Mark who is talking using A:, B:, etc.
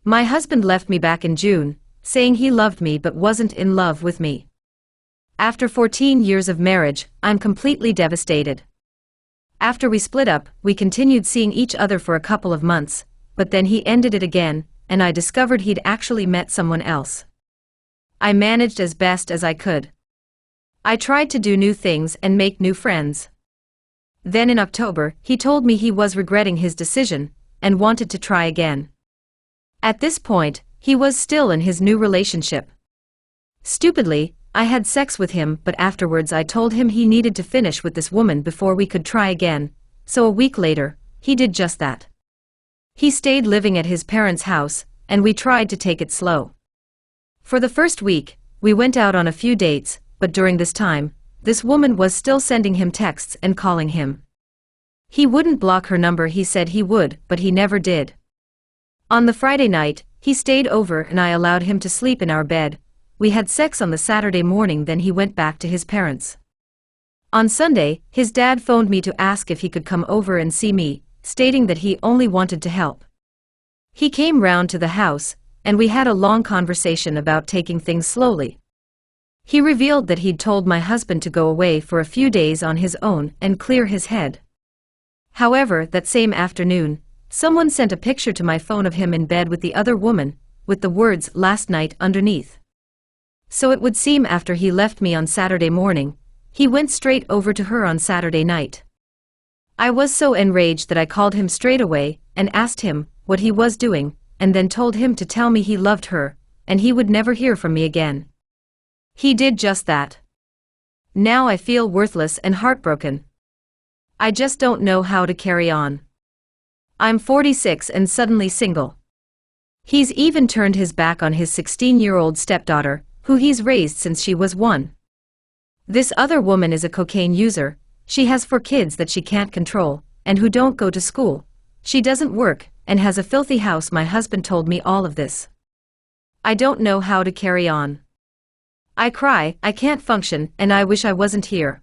A: My husband left me back in June, saying he loved me but wasn't in love with me. After 14 years of marriage, I'm completely devastated. After we split up, we continued seeing each other for a couple of months, but then he ended it again, and I discovered he'd actually met someone else. I managed as best as I could. I tried to do new things and make new friends. Then in October, he told me he was regretting his decision and wanted to try again. At this point, he was still in his new relationship. Stupidly, I had sex with him, but afterwards I told him he needed to finish with this woman before we could try again, so a week later, he did just that. He stayed living at his parents' house, and we tried to take it slow. For the first week, we went out on a few dates, but during this time, this woman was still sending him texts and calling him. He wouldn't block her number. He said he would, but he never did. On the Friday night, he stayed over and I allowed him to sleep in our bed. We had sex on the Saturday morning, then he went back to his parents. On Sunday, his dad phoned me to ask if he could come over and see me, stating that he only wanted to help. He came round to the house, and we had a long conversation about taking things slowly. He revealed that he'd told my husband to go away for a few days on his own and clear his head. However, that same afternoon, someone sent a picture to my phone of him in bed with the other woman, with the words "last night" underneath. So it would seem after he left me on Saturday morning, he went straight over to her on Saturday night. I was so enraged that I called him straight away and asked him what he was doing, and then told him to tell me he loved her, and he would never hear from me again. He did just that. Now I feel worthless and heartbroken. I just don't know how to carry on. I'm 46 and suddenly single. He's even turned his back on his 16-year-old stepdaughter, who he's raised since she was 1. This other woman is a cocaine user. She has 4 kids that she can't control, and who don't go to school. She doesn't work, and has a filthy house. My husband told me all of this. I don't know how to carry on. I cry, I can't function, and I wish I wasn't here.